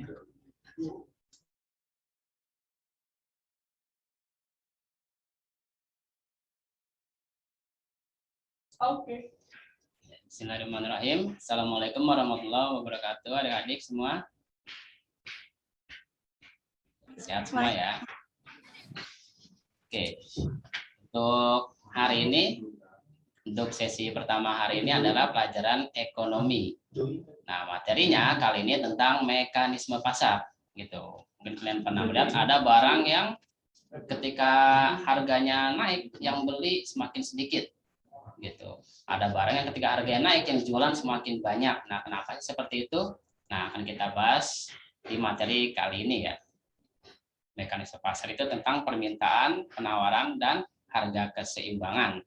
Oke. Bismillahirrahmanirrahim. Assalamualaikum warahmatullahi wabarakatuh. Adik-adik semua. Sehat semua ya. Oke. Untuk hari ini, untuk sesi pertama hari ini adalah pelajaran ekonomi. Nah, materinya kali ini tentang mekanisme pasar gitu. Mungkin kalian pernah melihat ada barang yang ketika harganya naik, yang beli semakin sedikit gitu. Ada barang yang ketika harganya naik, yang jualan semakin banyak. Nah, kenapa seperti itu? Nah, akan kita bahas di materi kali ini ya. Mekanisme pasar itu tentang permintaan, penawaran, dan harga keseimbangan.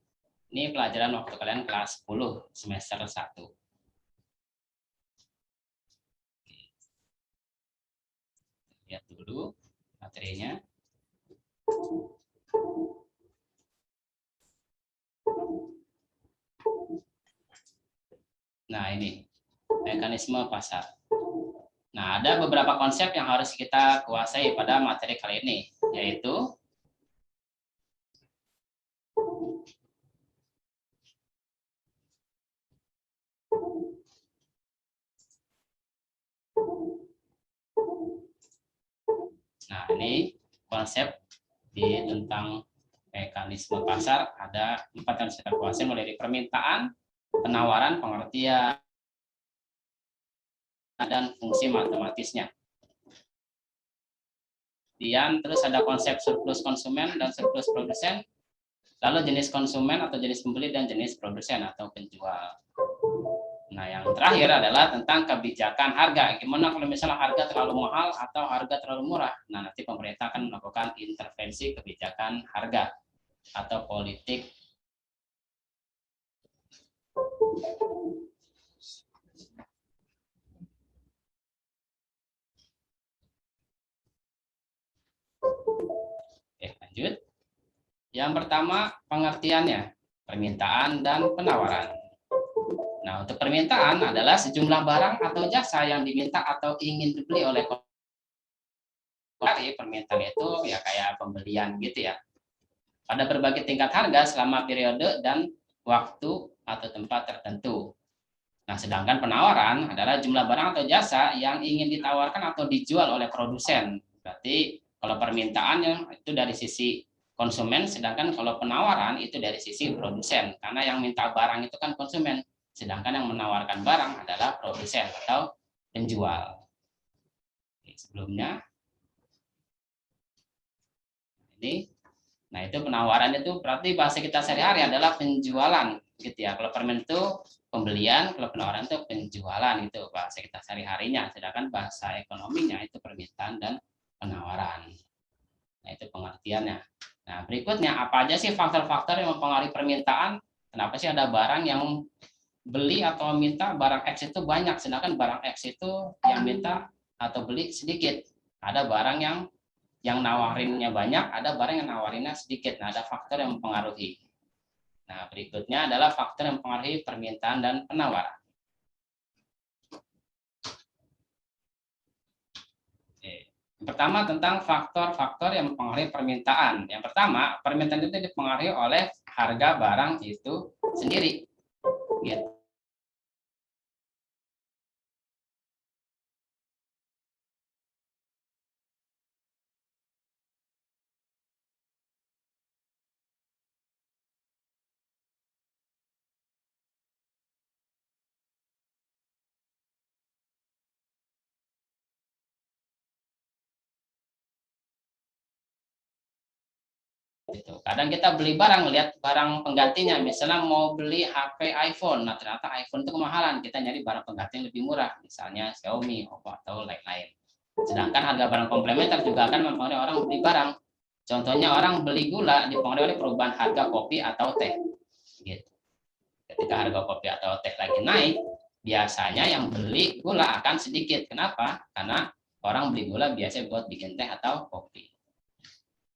Ini pelajaran waktu kalian kelas 10 semester 1. Lihat dulu materinya. Nah, ini mekanisme pasar. Nah, ada beberapa konsep yang harus kita kuasai pada materi kali ini, yaitu nah, ini konsep di tentang mekanisme pasar. Ada 4 yang harus kita kuasai, mulai dari permintaan, penawaran, pengertian, dan fungsi matematisnya. Kemudian terus ada konsep surplus konsumen dan surplus produsen, lalu jenis konsumen atau jenis pembeli, dan jenis produsen atau penjual. Nah, yang terakhir adalah tentang kebijakan harga. Gimana kalau misalnya harga terlalu mahal atau harga terlalu murah? Nah, nanti pemerintah akan melakukan intervensi kebijakan harga atau politik. Oke, lanjut. Yang pertama, pengertiannya, permintaan dan penawaran. Nah, untuk permintaan adalah sejumlah barang atau jasa yang diminta atau ingin dibeli oleh konsumen. Permintaan itu ya kayak pembelian gitu ya. Pada berbagai tingkat harga selama periode dan waktu atau tempat tertentu. Nah, sedangkan penawaran adalah jumlah barang atau jasa yang ingin ditawarkan atau dijual oleh produsen. Berarti kalau permintaannya itu dari sisi konsumen, sedangkan kalau penawaran itu dari sisi produsen. Karena yang minta barang itu kan konsumen, sedangkan yang menawarkan barang adalah produsen atau penjual. Sebelumnya ini, nah itu penawaran itu berarti bahasa kita sehari-hari adalah penjualan gitu ya. Kalau permen itu pembelian, kalau penawaran itu penjualan, itu bahasa kita sehari-harinya. Sedangkan bahasa ekonominya itu permintaan dan penawaran. Nah, itu pengertiannya. Nah, berikutnya apa aja sih faktor-faktor yang mempengaruhi permintaan? Kenapa sih ada barang yang beli atau minta barang X itu banyak, sedangkan barang X itu yang minta atau beli sedikit? Ada barang yang nawarinnya banyak, ada barang yang nawarinnya sedikit. Nah, ada faktor yang mempengaruhi. Nah, berikutnya adalah faktor yang mempengaruhi permintaan dan penawaran. Yang pertama tentang faktor-faktor yang mempengaruhi permintaan. Yang pertama, permintaan itu dipengaruhi oleh harga barang itu sendiri. Gitu. Kadang kita beli barang, lihat barang penggantinya, misalnya mau beli HP iPhone, nah ternyata iPhone itu kemahalan, kita nyari barang pengganti yang lebih murah, misalnya Xiaomi, Oppo, atau lain-lain. Sedangkan harga barang komplementer juga akan mempengaruhi orang beli barang. Contohnya orang beli gula dipengaruhi oleh perubahan harga kopi atau teh. Gitu. Ketika harga kopi atau teh lagi naik, biasanya yang beli gula akan sedikit. Kenapa? Karena orang beli gula biasanya buat bikin teh atau kopi.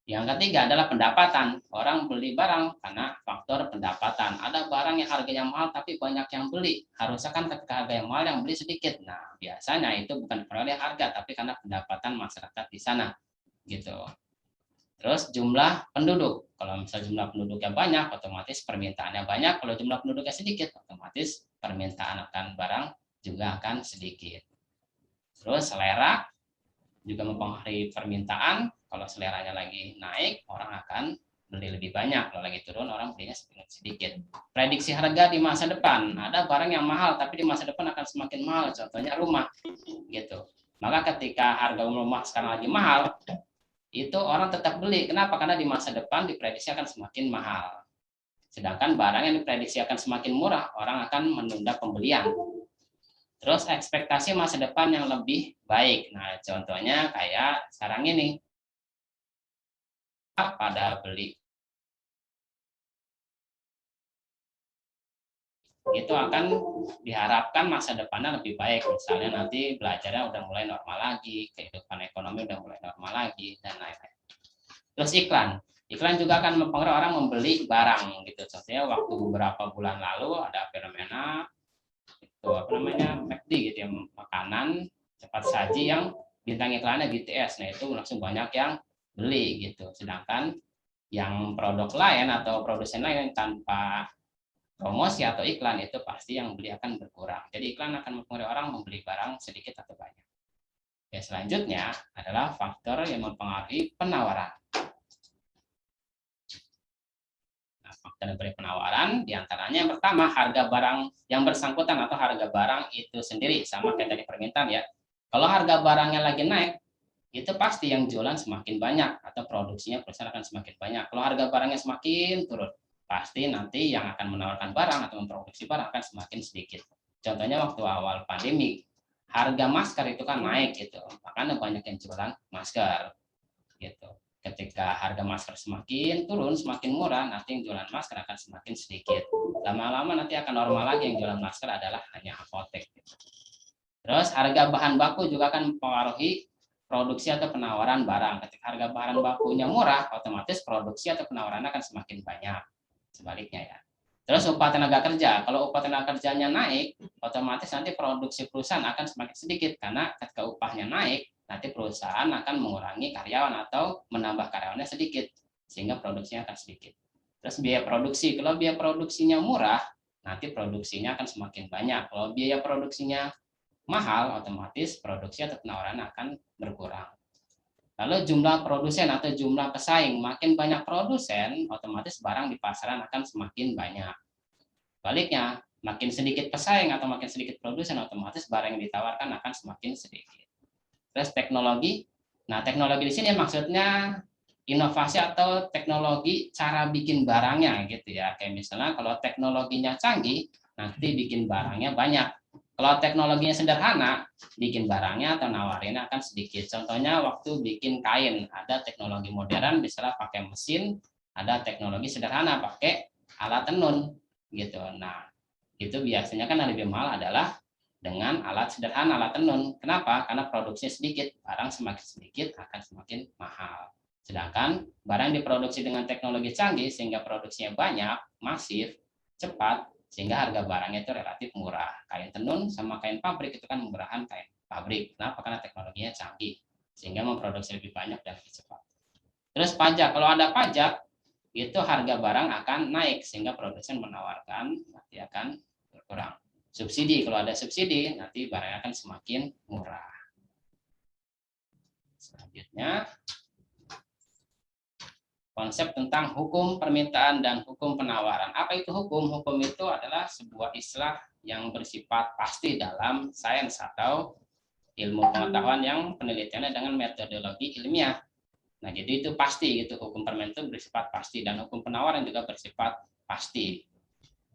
Yang ketiga adalah pendapatan. Orang beli barang karena faktor pendapatan. Ada barang barang yang harganya mahal tapi banyak yang beli. Harusnya kan ketika harga yang mahal yang beli sedikit. Nah, biasanya itu bukan dipengaruhi harga tapi karena pendapatan masyarakat di sana gitu. Terus jumlah penduduk. Kalau misalnya jumlah penduduknya banyak, otomatis permintaannya banyak. Kalau jumlah penduduknya sedikit, otomatis permintaan akan barang juga akan sedikit. Terus selera juga mempengaruhi permintaan. Kalau seleranya lagi naik, orang akan beli lebih banyak. Kalau lagi turun, orang belinya sedikit. Prediksi harga di masa depan. Ada barang yang mahal, tapi di masa depan akan semakin mahal. Contohnya rumah, gitu. Maka ketika harga rumah sekarang lagi mahal, itu orang tetap beli. Kenapa? Karena di masa depan diprediksi akan semakin mahal. Sedangkan barang yang diprediksi akan semakin murah, orang akan menunda pembelian. Terus ekspektasi masa depan yang lebih baik. Nah, contohnya kayak sekarang ini. Pada beli. Itu akan diharapkan masa depannya lebih baik. Misalnya nanti belajarnya udah mulai normal lagi, kehidupan ekonomi udah mulai normal lagi, dan lain-lain. Terus iklan. Iklan juga akan mempengaruhi orang membeli barang gitu. Contohnya waktu beberapa bulan lalu ada fenomena itu apa namanya McD gitu ya, makanan cepat saji yang bintang iklannya BTS. Nah, itu langsung banyak yang beli gitu. Sedangkan yang produk lain atau produsen lain tanpa promosi atau iklan itu pasti yang beli akan berkurang. Jadi iklan akan mempengaruhi orang membeli barang sedikit atau banyak. Ya, selanjutnya adalah faktor yang mempengaruhi penawaran. Nah, faktor yang penawaran diantaranya yang pertama harga barang yang bersangkutan atau harga barang itu sendiri, sama kayak dari permintaan ya. Kalau harga barangnya lagi naik, itu pasti yang jualan semakin banyak atau produksinya perusahaan akan semakin banyak. Kalau harga barangnya semakin turun, pasti nanti yang akan menawarkan barang atau memproduksi barang akan semakin sedikit. Contohnya waktu awal pandemi, harga masker itu kan naik gitu, makanya banyak yang jualan masker gitu. Ketika harga masker semakin turun, semakin murah, nanti yang jualan masker akan semakin sedikit. Lama-lama nanti akan normal lagi, yang jualan masker adalah hanya apotek. Gitu. Terus harga bahan baku juga akan mempengaruhi produksi atau penawaran barang. Ketika harga bahan bakunya murah, otomatis produksi atau penawaran akan semakin banyak. Sebaliknya ya. Terus upah tenaga kerja. Kalau upah tenaga kerjanya naik, otomatis nanti produksi perusahaan akan semakin sedikit. Karena ketika upahnya naik, nanti perusahaan akan mengurangi karyawan atau menambah karyawannya sedikit. Sehingga produksinya akan sedikit. Terus biaya produksi. Kalau biaya produksinya murah, nanti produksinya akan semakin banyak. Kalau biaya produksinya mahal, otomatis produksi atau penawaran akan berkurang. Lalu jumlah produsen atau jumlah pesaing, makin banyak produsen, otomatis barang di pasaran akan semakin banyak. Baliknya, makin sedikit pesaing atau makin sedikit produsen, otomatis barang yang ditawarkan akan semakin sedikit. Terus teknologi, nah teknologi di sini maksudnya inovasi atau teknologi cara bikin barangnya gitu ya. Kayak misalnya kalau teknologinya canggih, nanti bikin barangnya banyak. Kalau teknologinya sederhana, bikin barangnya atau nawarinnya akan sedikit. Contohnya waktu bikin kain, ada teknologi modern, misalnya pakai mesin, ada teknologi sederhana pakai alat tenun, gitu. Nah, itu biasanya kan yang lebih mahal adalah dengan alat sederhana, alat tenun. Kenapa? Karena produksinya sedikit, barang semakin sedikit akan semakin mahal. Sedangkan barang diproduksi dengan teknologi canggih sehingga produksinya banyak, masif, cepat, sehingga harga barangnya itu relatif murah. Kain tenun sama kain pabrik itu kan murahan kain pabrik. Kenapa? Karena teknologinya canggih, sehingga memproduksi lebih banyak dan lebih cepat. Terus pajak, kalau ada pajak, itu harga barang akan naik, sehingga produsen menawarkan nanti akan berkurang. Subsidi, kalau ada subsidi, nanti barang akan semakin murah. Selanjutnya, konsep tentang hukum permintaan dan hukum penawaran. Apa itu hukum? Hukum itu adalah sebuah istilah yang bersifat pasti dalam sains atau ilmu pengetahuan yang penelitiannya dengan metodologi ilmiah. Nah, jadi itu pasti gitu. Hukum permintaan itu bersifat pasti dan hukum penawaran juga bersifat pasti.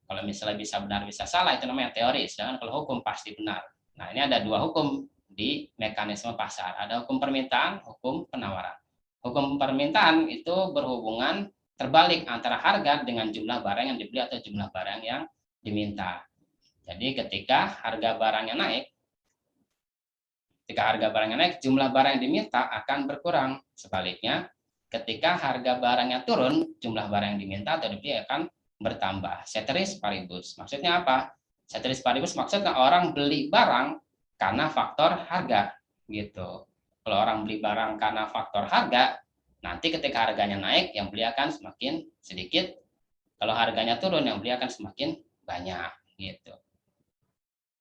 Kalau misalnya bisa benar bisa salah itu namanya teori, sedangkan kalau hukum pasti benar. Nah, ini ada dua hukum di mekanisme pasar. Ada hukum permintaan, hukum penawaran. Hukum permintaan itu berhubungan terbalik antara harga dengan jumlah barang yang dibeli atau jumlah barang yang diminta. Jadi ketika harga barangnya naik, jumlah barang yang diminta akan berkurang. Sebaliknya, ketika harga barangnya turun, jumlah barang yang diminta atau dibeli akan bertambah. Ceteris paribus. Maksudnya apa? Ceteris paribus maksudnya orang beli barang karena faktor harga gitu. Kalau orang beli barang karena faktor harga, nanti ketika harganya naik, yang beli akan semakin sedikit. Kalau harganya turun, yang beli akan semakin banyak gitu.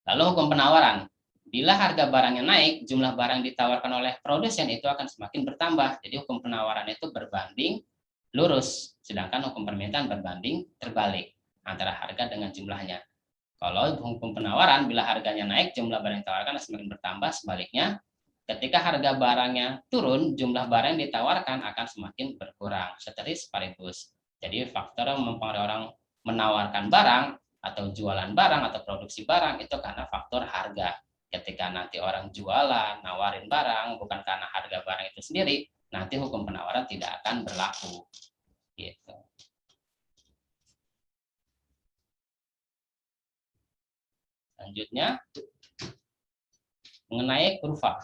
Lalu hukum penawaran. Bila harga barangnya naik, jumlah barang ditawarkan oleh produsen itu akan semakin bertambah. Jadi hukum penawaran itu berbanding lurus, sedangkan hukum permintaan berbanding terbalik antara harga dengan jumlahnya. Kalau hukum penawaran, bila harganya naik, jumlah barang yang ditawarkan semakin bertambah. Sebaliknya, ketika harga barangnya turun, jumlah barang yang ditawarkan akan semakin berkurang. Ceteris paribus. Jadi faktor yang mempengaruhi orang menawarkan barang atau jualan barang atau produksi barang itu karena faktor harga. Ketika nanti orang jualan, nawarin barang bukan karena harga barang itu sendiri, nanti hukum penawaran tidak akan berlaku. Gitu. Selanjutnya mengenai kurva.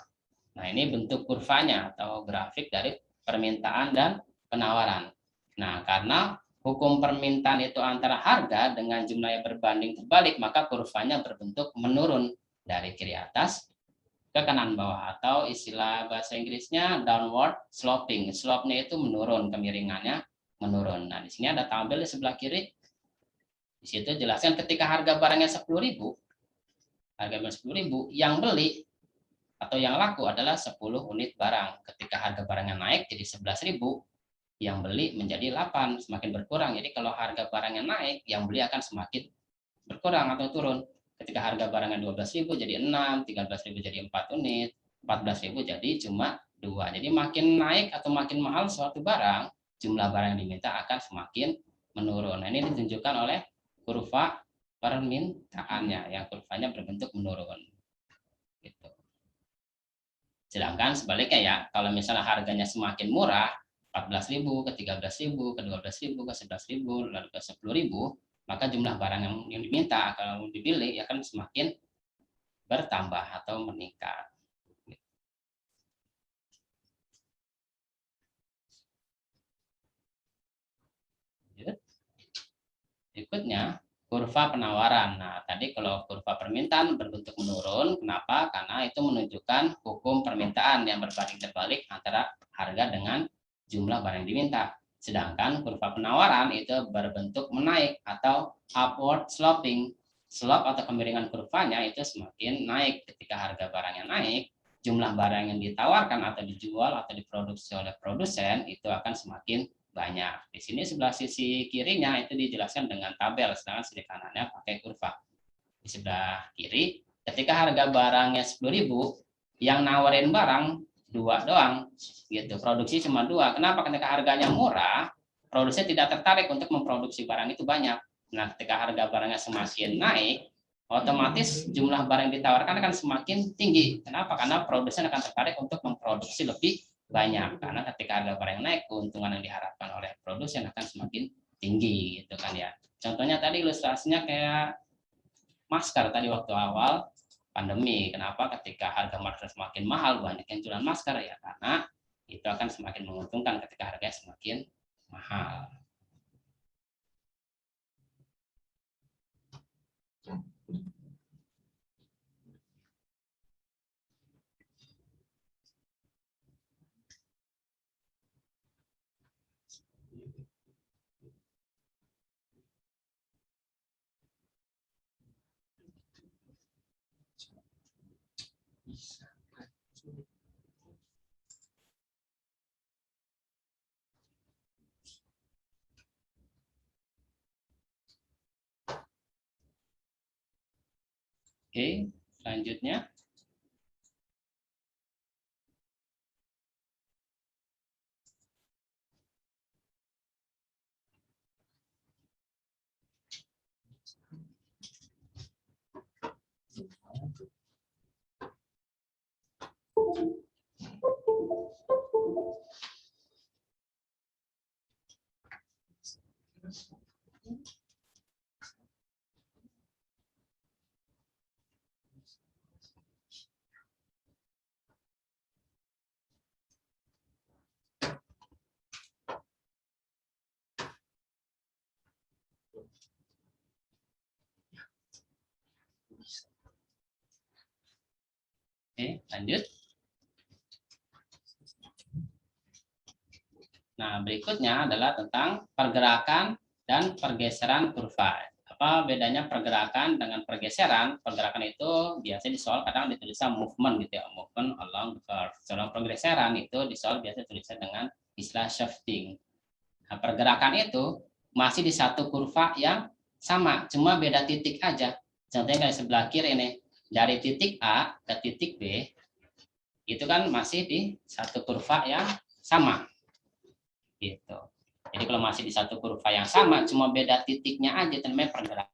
Nah, ini bentuk kurvanya atau grafik dari permintaan dan penawaran. Nah, karena hukum permintaan itu antara harga dengan jumlah yang berbanding terbalik, maka kurvanya berbentuk menurun dari kiri atas ke kanan bawah, atau istilah bahasa Inggrisnya downward sloping. Slope-nya itu menurun, kemiringannya menurun. Nah, di sini ada tabel di sebelah kiri. Di situ jelaskan ketika harga barangnya 10.000, harga barang 10.000, yang beli atau yang laku adalah 10 unit barang. Ketika harga barangnya naik jadi 11.000, yang beli menjadi 8, semakin berkurang. Jadi kalau harga barangnya naik, yang beli akan semakin berkurang atau turun. Ketika harga barangnya 12.000 jadi 6, 13.000 jadi 4 unit, 14.000 jadi cuma 2. Jadi makin naik atau makin mahal suatu barang, jumlah barang yang diminta akan semakin menurun. Nah, ini ditunjukkan oleh kurva permintaannya, yang kurvanya berbentuk menurun. Gitu. Sedangkan sebaliknya ya, kalau misalnya harganya semakin murah, 14.000 ke 13.000 ke 12.000 ke 11.000 lalu ke 10.000, maka jumlah barang yang diminta kalau dipilih akan semakin bertambah atau meningkat. Berikutnya kurva penawaran. Nah, tadi kalau kurva permintaan berbentuk menurun, kenapa? Karena itu menunjukkan hukum permintaan yang berbanding terbalik antara harga dengan jumlah barang yang diminta. Sedangkan kurva penawaran itu berbentuk menaik atau upward sloping. Slope atau kemiringan kurvanya itu semakin naik. Ketika harga barangnya naik, jumlah barang yang ditawarkan atau dijual atau diproduksi oleh produsen itu akan semakin banyak. Di sini sebelah sisi kirinya itu dijelaskan dengan tabel, sedangkan sisi kanannya pakai kurva. Di sebelah kiri, ketika harga barangnya 10.000, yang nawarin barang 2 doang, gitu. Produksi cuma 2. Kenapa? Ketika harganya murah, produsen tidak tertarik untuk memproduksi barang itu banyak. Nah, ketika harga barangnya semakin naik, otomatis jumlah barang yang ditawarkan akan semakin tinggi. Kenapa? Karena produsen akan tertarik untuk memproduksi lebih banyak, karena ketika harga barang naik, keuntungan yang diharapkan oleh produsen akan semakin tinggi, gitu kan ya. Contohnya tadi ilustrasinya kayak masker tadi waktu awal pandemi. Kenapa? Ketika harga masker semakin mahal, banyak yang jualan masker ya, karena itu akan semakin menguntungkan ketika harganya semakin mahal. Oke, selanjutnya Oke, lanjut. Nah, berikutnya adalah tentang pergerakan dan pergeseran kurva. Apa bedanya pergerakan dengan pergeseran? Pergerakan itu biasanya di soal kadang ditulisnya movement gitu ya, movement along the curve. Soal pergeseran itu di soal biasanya tulisnya dengan istilah shifting. Nah, pergerakan itu masih di satu kurva yang sama, cuma beda titik aja. Contohnya kayak sebelah kiri ini, dari titik A ke titik B, itu kan masih di satu kurva yang sama. Gitu. Jadi kalau masih di satu kurva yang sama, cuma beda titiknya aja, itu namanya pergerakan.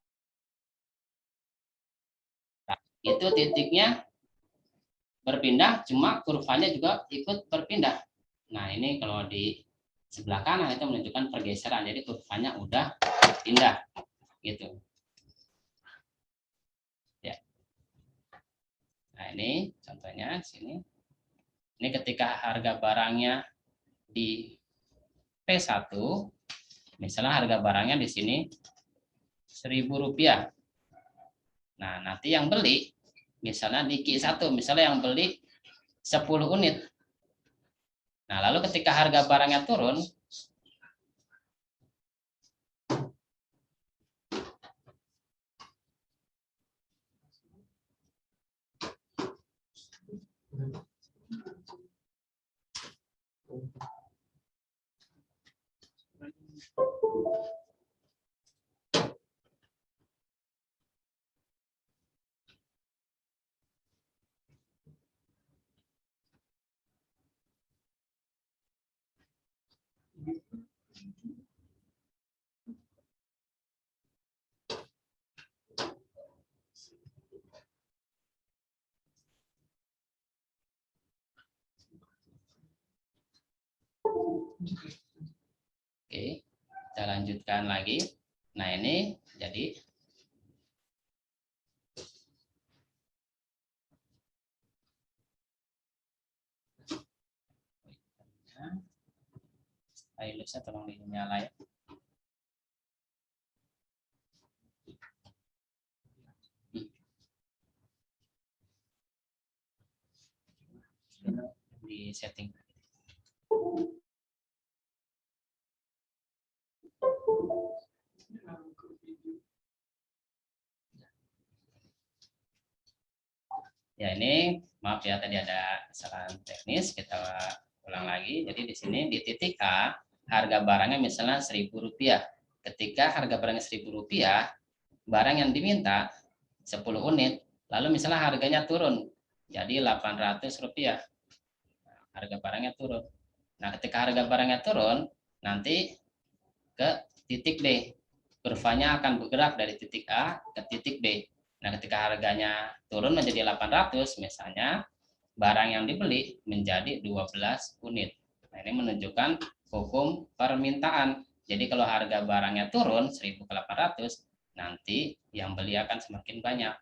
Itu titiknya berpindah, cuma kurvanya juga ikut berpindah. Nah, ini kalau di sebelah kanan itu menunjukkan pergeseran, jadi kurvanya udah pindah, gitu. Ya. Nah, ini contohnya sini. Ini ketika harga barangnya di P1, misalnya harga barangnya di sini Rp1.000. Nah, nanti yang beli misalnya di Q1, misalnya yang beli 10 unit. Nah, lalu ketika harga barangnya turun, oke, kita lanjutkan lagi. Nah, ini jadi stylus-nya tolong dinyalain. Di setting. Ya, ini maaf ya tadi ada kesalahan teknis, kita ulang lagi. Jadi di sini di titik A harga barangnya misalnya Rp1.000. Ketika harga barangnya Rp1.000, barang yang diminta 10 unit, lalu misalnya harganya turun jadi Rp800. Harga barangnya turun. Nah, ketika harga barangnya turun, nanti ke titik B. Kurvanya akan bergerak dari titik A ke titik B. Nah, ketika harganya turun menjadi 800, misalnya barang yang dibeli menjadi 12 unit. Nah, ini menunjukkan hukum permintaan. Jadi kalau harga barangnya turun 1.000 ke 800, nanti yang beli akan semakin banyak.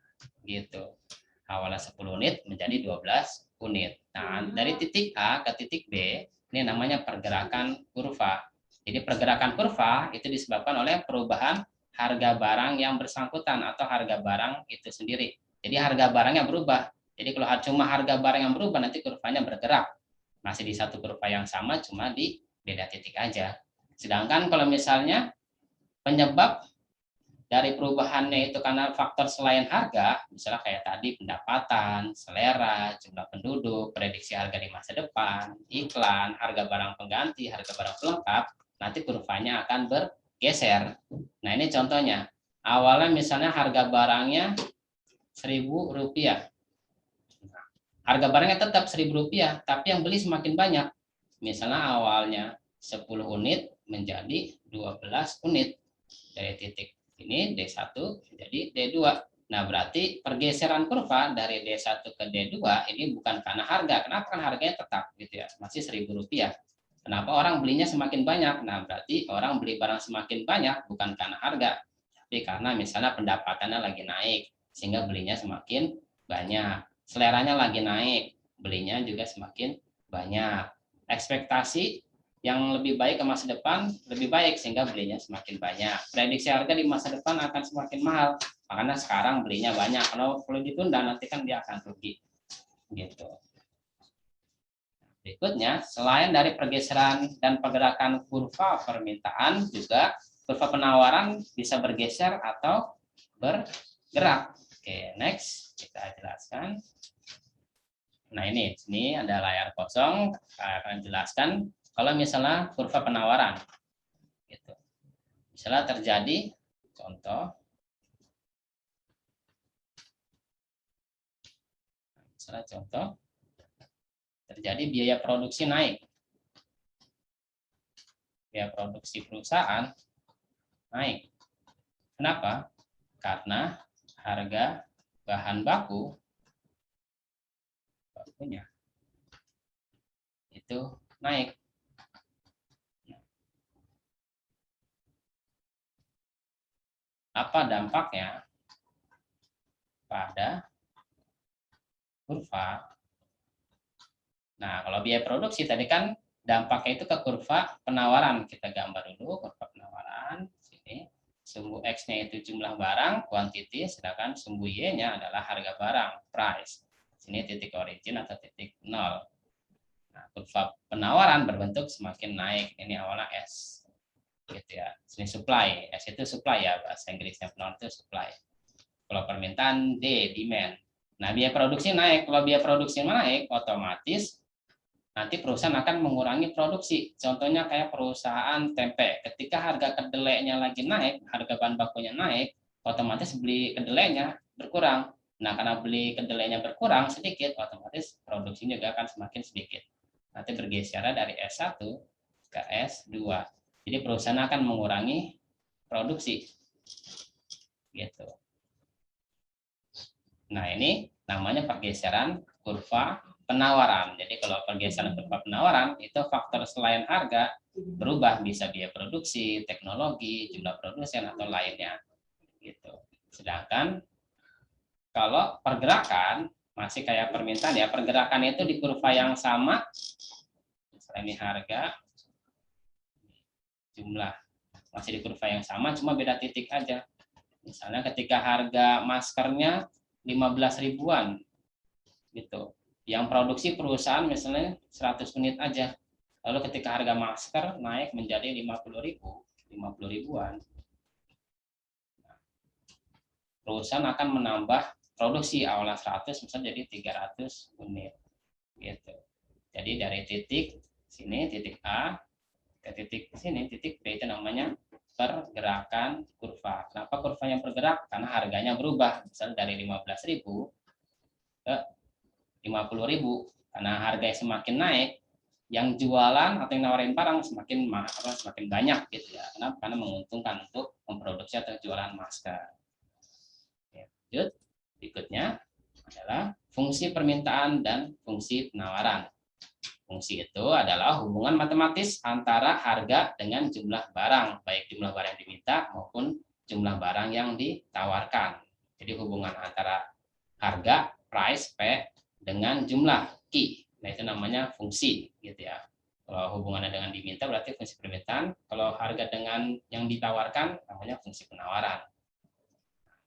Gitu. Awalnya 10 unit menjadi 12 unit. Nah, dari titik A ke titik B, ini namanya pergerakan kurva. Jadi pergerakan kurva itu disebabkan oleh perubahan harga barang yang bersangkutan atau harga barang itu sendiri. Jadi harga barangnya berubah. Jadi kalau cuma harga barang yang berubah, nanti kurvanya bergerak. Masih di satu kurva yang sama, cuma di beda titik aja. Sedangkan kalau misalnya penyebab dari perubahannya itu karena faktor selain harga, misalnya kayak tadi pendapatan, selera, jumlah penduduk, prediksi harga di masa depan, iklan, harga barang pengganti, harga barang pelengkap, nanti kurvanya akan bergeser. Nah, ini contohnya. Awalnya misalnya harga barangnya Rp1.000. Harga barangnya tetap Rp1.000, tapi yang beli semakin banyak. Misalnya awalnya 10 unit menjadi 12 unit. Dari titik ini D1 menjadi D2. Nah, berarti pergeseran kurva dari D1 ke D2 ini bukan karena harga. Kenapa? Kan harganya tetap gitu ya, masih Rp1.000. Kenapa orang belinya semakin banyak? Nah, berarti orang beli barang semakin banyak bukan karena harga, tapi karena misalnya pendapatannya lagi naik sehingga belinya semakin banyak. Seleranya lagi naik, belinya juga semakin banyak. Ekspektasi yang lebih baik ke masa depan lebih baik sehingga belinya semakin banyak. Prediksi harga di masa depan akan semakin mahal, makanya sekarang belinya banyak. Kalau ditunda nanti kan dia akan rugi. gitu. Berikutnya, selain dari pergeseran dan pergerakan kurva permintaan, juga kurva penawaran bisa bergeser atau bergerak. Oke, next kita jelaskan. Nah, ini sini ada layar kosong, saya akan jelaskan kalau misalnya kurva penawaran gitu. Misalnya terjadi contoh, terjadi biaya produksi naik. Biaya produksi perusahaan naik. Kenapa? Karena harga bahan bakunya itu naik. Apa dampaknya pada kurva? Nah, kalau biaya produksi tadi kan dampaknya itu ke kurva penawaran. Kita gambar dulu kurva penawaran. Sini sumbu X-nya itu jumlah barang, quantity, sedangkan sumbu Y-nya adalah harga barang, price. Sini titik origin atau titik 0. Nah, kurva penawaran berbentuk semakin naik. Ini awalnya S. Gitu ya. Sini supply. S itu supply ya, bahasa Inggrisnya penawaran itu supply. Kalau permintaan D, demand. Nah, biaya produksi naik. Kalau biaya produksi naik, otomatis nanti perusahaan akan mengurangi produksi. Contohnya kayak perusahaan tempe. Ketika harga kedelainya lagi naik, harga bahan bakunya naik, otomatis beli kedelainya berkurang. Nah, karena beli kedelainya berkurang sedikit, otomatis produksinya juga akan semakin sedikit. Nanti bergeser dari S1 ke S2. Jadi perusahaan akan mengurangi produksi. Gitu. Nah, ini namanya pergeseran kurva penawaran. Jadi kalau pergeseran kurva penawaran itu faktor selain harga berubah, bisa biaya produksi, teknologi, jumlah produsen atau lainnya. Gitu. Sedangkan kalau pergerakan masih kayak permintaan ya, pergerakan itu di kurva yang sama. Misalnya ini harga, jumlah masih di kurva yang sama, cuma beda titik aja. Misalnya ketika harga maskernya 15 ribuan gitu. Yang produksi perusahaan misalnya 100 unit aja. Lalu ketika harga masker naik menjadi 50 ribuan, perusahaan akan menambah produksi awalnya 100 misalnya jadi 300 unit gitu. Jadi dari titik sini titik A ke titik sini titik B itu namanya pergerakan kurva. Kenapa kurva yang bergerak? Karena harganya berubah, misalnya dari 15.000 ke 50.000. Karena harga semakin naik, yang jualan atau yang nawarin barang semakin mahal, semakin banyak gitu ya. Kenapa? Karena menguntungkan untuk memproduksi atau jualan masker. Lanjut, berikutnya adalah fungsi permintaan dan fungsi penawaran. Fungsi itu adalah hubungan matematis antara harga dengan jumlah barang, baik jumlah barang yang diminta maupun jumlah barang yang ditawarkan. Jadi hubungan antara harga, price, P, dengan jumlah, Q. Nah, itu namanya fungsi, gitu ya. Kalau hubungannya dengan diminta berarti fungsi permintaan, kalau harga dengan yang ditawarkan namanya fungsi penawaran.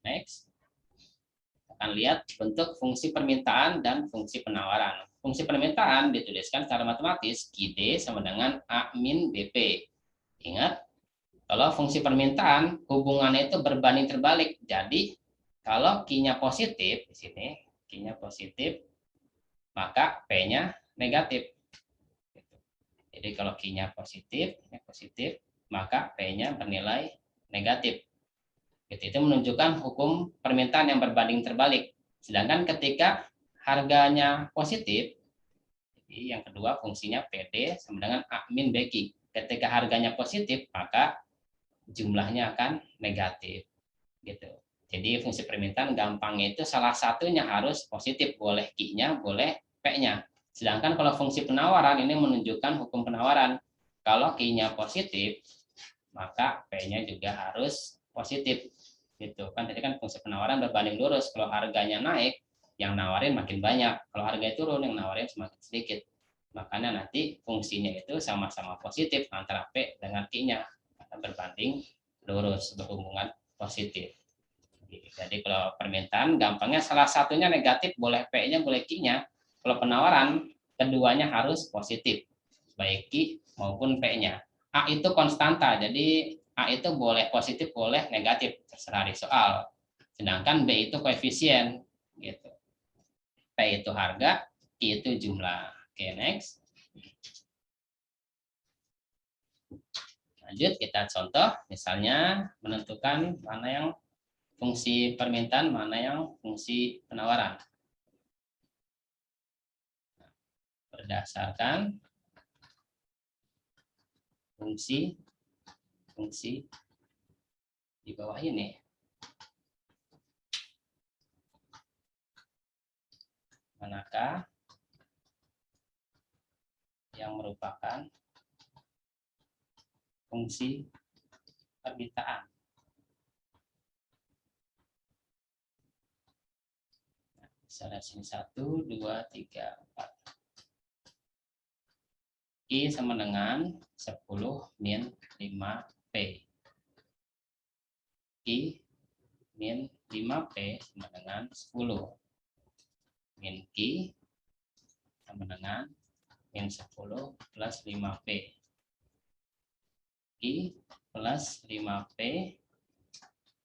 Next. Akan lihat bentuk fungsi permintaan dan fungsi penawaran. Fungsi permintaan dituliskan secara matematis, QD sama dengan A min BP. Ingat, kalau fungsi permintaan hubungannya itu berbanding terbalik. Jadi, kalau Q-nya positif, di sini Q-nya positif, maka P-nya negatif. Jadi, kalau Q-nya positif, maka P-nya bernilai negatif. Itu menunjukkan hukum permintaan yang berbanding terbalik. Sedangkan ketika harganya positif, jadi yang kedua fungsinya PD sama dengan A min BQ. Ketika harganya positif, maka jumlahnya akan negatif. Gitu. Jadi fungsi permintaan gampangnya itu salah satunya harus positif, boleh Q-nya, boleh P-nya. Sedangkan kalau fungsi penawaran ini menunjukkan hukum penawaran. Kalau Q-nya positif, maka P-nya juga harus positif. Gitu kan, tadi kan fungsi penawaran berbanding lurus. Kalau harganya naik, yang nawarin makin banyak. Kalau harganya turun, yang nawarin semakin sedikit. Makanya nanti fungsinya itu sama-sama positif antara P dengan Q-nya akan berbanding lurus, berhubungan positif. Jadi kalau permintaan gampangnya salah satunya negatif, boleh P-nya, boleh Q-nya. kalau penawaran keduanya harus positif, baik Q maupun P-nya. A itu konstanta, jadi A itu boleh positif, boleh negatif, terserah di soal. Sedangkan B itu koefisien, gitu. P itu harga, Q itu jumlah. Oke, next. Lanjut, kita contoh, misalnya menentukan mana yang fungsi permintaan, mana yang fungsi penawaran. Berdasarkan fungsi di bawah ini. Manakah yang merupakan fungsi permintaan? Nah, misalnya sini 1, 2, 3, 4. I sama dengan 10 min 5P. I min 5P sama dengan 10. Min Q sama dengan min 10 plus 5P. I plus 5P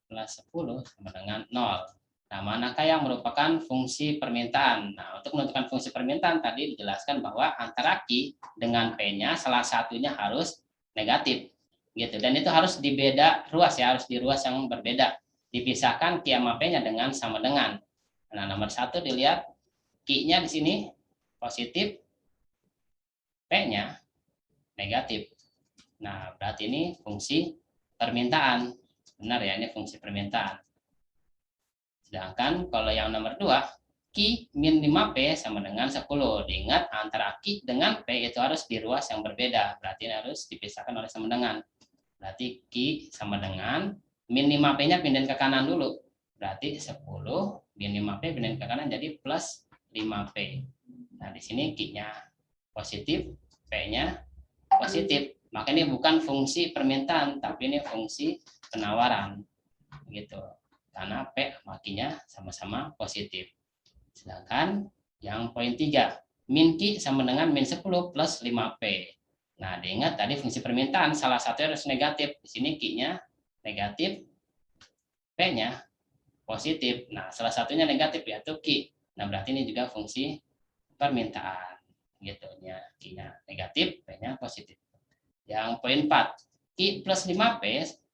plus 10 sama dengan 0. Nah, manakah yang merupakan fungsi permintaan? Nah, untuk menentukan fungsi permintaan tadi dijelaskan bahwa antara Q dengan P-nya salah satunya harus negatif. Gitu. Dan itu harus dibeda ruas ya, harus di ruas yang berbeda. Dipisahkan Q sama P-nya dengan sama dengan. Nah, nomor 1 dilihat Q-nya di sini positif, P-nya negatif. Nah, berarti ini fungsi permintaan. Benar ya, ini fungsi permintaan. Sedangkan kalau yang nomor 2, Q min 5P sama dengan 10. Diingat antara Q dengan P itu harus di ruas yang berbeda. Berarti harus dipisahkan oleh sama dengan. Berarti Q sama dengan min 5P-nya pindahin ke kanan dulu. Berarti 10 min 5P pindahin ke kanan jadi plus 5P. Nah, di sini Q-nya positif, P-nya positif. Maka ini bukan fungsi permintaan, tapi ini fungsi penawaran. Gitu. Karena P makinya sama-sama positif. Sedangkan yang poin 3, min Q sama dengan min 10 plus 5P. Nah, diingat tadi fungsi permintaan salah satu harus negatif. Di sini Q-nya negatif, P-nya positif. Nah, salah satunya negatif yaitu Q. Nah, berarti ini juga fungsi permintaan. Gitu ya, Q-nya negatif, P-nya positif. Yang poin 4, Q plus 5P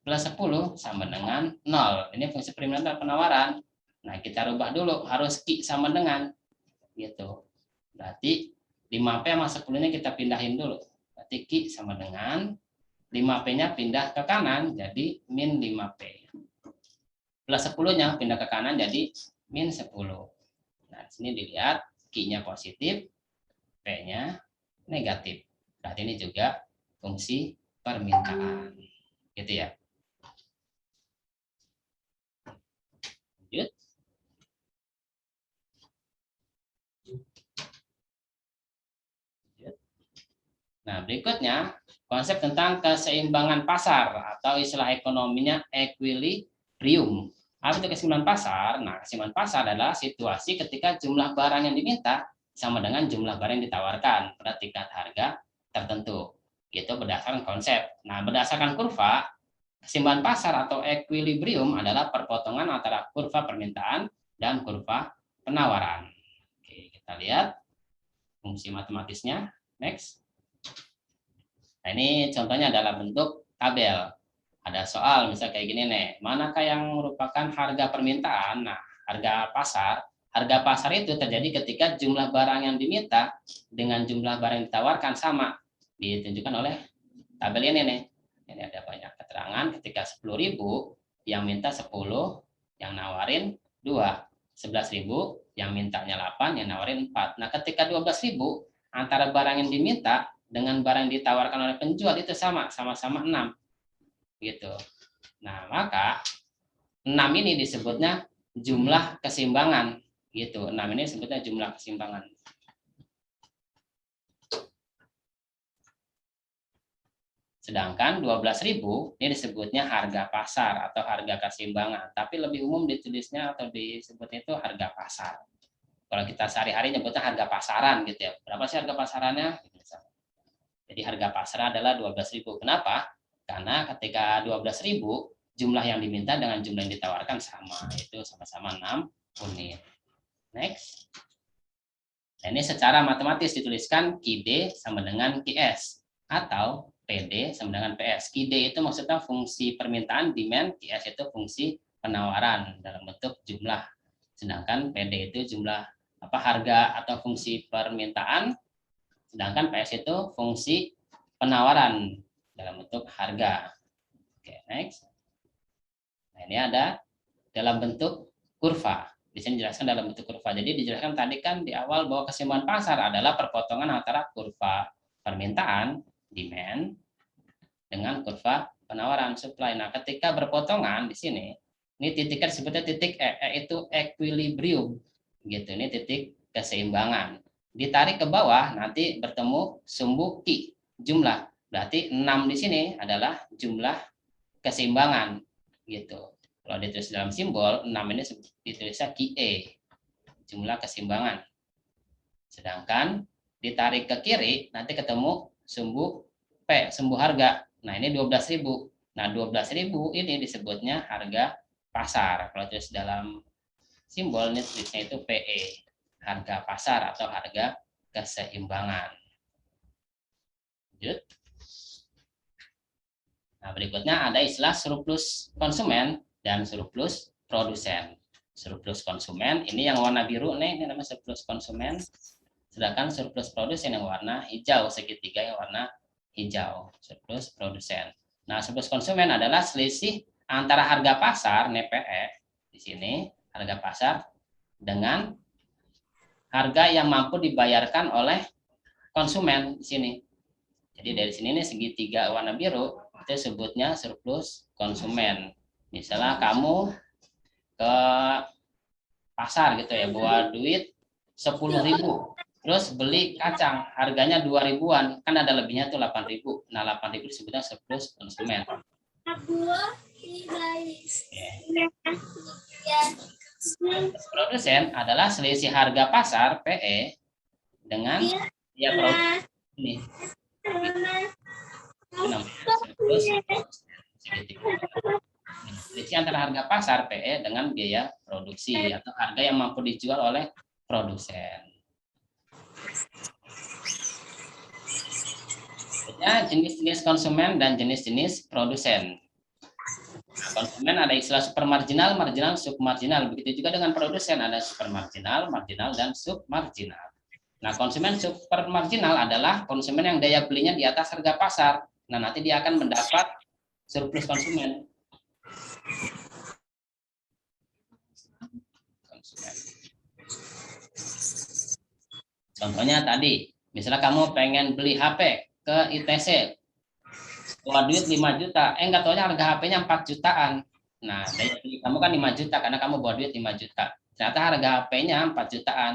plus 10 sama dengan 0. Ini fungsi permintaan penawaran. Nah, kita rubah dulu, harus Q sama dengan. Gitu. Berarti 5P sama 10-nya kita pindahin dulu. Berarti Q sama dengan 5P-nya pindah ke kanan jadi min 5P. Plus 10-nya pindah ke kanan jadi min 10. Nah, di sini dilihat Q-nya positif, P-nya negatif. Berarti ini juga fungsi permintaan. Gitu ya. Lanjut. Nah, berikutnya konsep tentang keseimbangan pasar atau istilah ekonominya equilibrium. Apa itu keseimbangan pasar? Nah, keseimbangan pasar adalah situasi ketika jumlah barang yang diminta sama dengan jumlah barang yang ditawarkan pada tingkat harga tertentu. Itu berdasarkan konsep. Nah, berdasarkan kurva, keseimbangan pasar atau equilibrium adalah perpotongan antara kurva permintaan dan kurva penawaran. Oke, kita lihat fungsi matematisnya. Next. Nah, ini contohnya adalah bentuk tabel. Ada soal misal kayak gini nih, manakah yang merupakan harga permintaan? Nah, harga pasar itu terjadi ketika jumlah barang yang diminta dengan jumlah barang yang ditawarkan sama. Ditunjukkan oleh tabel ini nih. Ini ada banyak keterangan ketika 10.000 yang minta 10, yang nawarin 2. 11.000 yang mintanya 8, yang nawarin 4. Nah, ketika 12.000 antara barang yang diminta dengan barang yang ditawarkan oleh penjual itu sama-sama 6. Gitu. Nah, maka 6 ini disebutnya jumlah keseimbangan. Gitu. 6 ini disebutnya jumlah keseimbangan. Sedangkan 12.000 ini disebutnya harga pasar atau harga keseimbangan. Tapi lebih umum ditulisnya atau disebutnya itu harga pasar. Kalau kita sehari-hari nyebutnya harga pasaran gitu ya. Berapa sih harga pasarannya? Jadi harga pasar adalah 12.000. Kenapa? Karena ketika 12.000 jumlah yang diminta dengan jumlah yang ditawarkan sama, itu sama-sama 6 unit. Next. Nah, ini secara matematis dituliskan QD sama dengan QS atau PD sama dengan PS. QD itu maksudnya fungsi permintaan, demand, QS itu fungsi penawaran dalam bentuk jumlah. Sedangkan PD itu jumlah harga atau fungsi permintaan, sedangkan PS itu fungsi penawaran dalam bentuk harga. Oke, next. Nah, ini ada dalam bentuk kurva. Di sini dijelaskan dalam bentuk kurva. Jadi dijelaskan tadi kan di awal bahwa keseimbangan pasar adalah perpotongan antara kurva permintaan, demand, dengan kurva penawaran, supply. Nah, ketika berpotongan di sini, ini titiknya disebutnya titik E itu equilibrium. Gitu, ini titik keseimbangan. Ditarik ke bawah, nanti bertemu sumbu Q, jumlah. Berarti 6 di sini adalah jumlah keseimbangan. Gitu. Kalau ditulis dalam simbol, 6 ini ditulisnya QE, jumlah keseimbangan. Sedangkan ditarik ke kiri, nanti ketemu sumbu P, sumbu harga. Nah, ini 12.000. Nah, 12.000 ini disebutnya harga pasar. Kalau tulis dalam simbol, ini tulisnya itu PE, harga pasar atau harga keseimbangan. Lanjut. Nah, berikutnya ada istilah surplus konsumen dan surplus produsen. Surplus konsumen ini yang warna biru nih, ini namanya surplus konsumen. Sedangkan surplus produsen yang warna hijau, segitiga yang warna hijau, surplus produsen. Nah, surplus konsumen adalah selisih antara harga pasar NPE di sini, harga pasar dengan harga yang mampu dibayarkan oleh konsumen di sini. Jadi dari sini nih segitiga warna biru itu sebutnya surplus konsumen. Misalnya kamu ke pasar gitu ya, bawa duit 10.000, terus beli kacang harganya 2.000-an, kan ada lebihnya tuh 8.000. Nah, 8.000 disebutnya surplus konsumen. Produsen adalah selisih harga pasar PE dengan ya produk ini. Selisih antara harga pasar PE dengan biaya produksi atau harga yang mampu dijual oleh produsen. Jenis-jenis konsumen dan jenis-jenis produsen. Nah, konsumen ada istilah supermarginal, marginal, submarginal. Begitu juga dengan produsen, ada supermarginal, marginal, dan submarginal. Nah, konsumen supermarginal adalah konsumen yang daya belinya di atas harga pasar. Nah, nanti dia akan mendapat surplus konsumen. Contohnya tadi, misalnya kamu pengen beli HP ke ITC, bawa duit 5 juta, nggak taunya harga HP-nya 4 jutaan. Nah, daya beli kamu kan 5 juta karena kamu bawa duit 5 juta. Ternyata harga HP-nya 4 jutaan.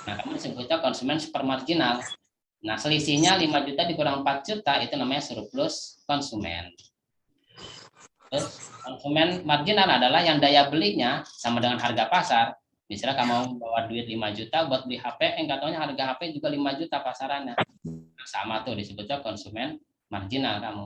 Nah, kamu disebutnya konsumen supermarginal. Nah, selisihnya 5 juta dikurang 4 juta, itu namanya surplus konsumen. Terus, konsumen marginal adalah yang daya belinya sama dengan harga pasar. Misalnya kamu bawa duit 5 juta buat beli HP, nggak taunya harga HP juga 5 juta pasarannya. Nah, sama tuh disebutnya konsumen marginal kamu.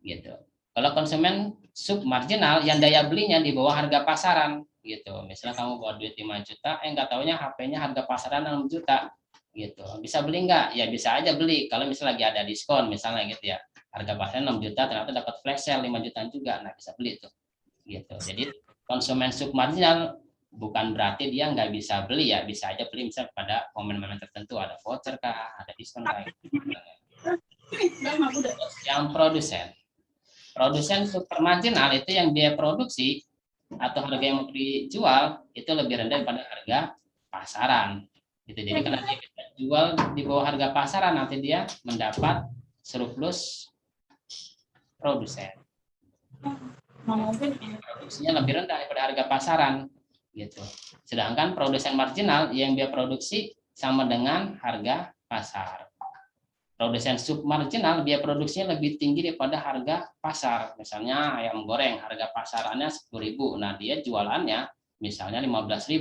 Gitu. Kalau konsumen submarginal yang daya belinya di bawah harga pasaran gitu. Misalnya kamu bawa duit 5 juta, nggak taunya HP-nya harga pasaran 6 juta gitu. Bisa beli nggak? Ya bisa aja beli kalau misalnya lagi ada diskon misalnya gitu ya. Harga pasaran 6 juta ternyata dapat flash sale 5 jutaan juga. Nah, bisa beli tuh. Gitu. Jadi konsumen submarginal bukan berarti dia nggak bisa beli ya, bisa aja beli misalnya pada momen-momen tertentu, ada voucher kah, ada diskon kah. Yang produsen supermarginal itu yang biaya produksi atau harga yang mau dijual itu lebih rendah daripada harga pasaran. Gitu. Jadi karena dia jual di bawah harga pasaran, nanti dia mendapat surplus produsen. Produksinya lebih rendah daripada harga pasaran. Gitu. Sedangkan produsen marginal yang biaya produksi sama dengan harga pasar. Produsen submarginal biaya produksinya lebih tinggi daripada harga pasar. Misalnya ayam goreng harga pasarannya 10.000. Nah, dia jualannya misalnya 15.000.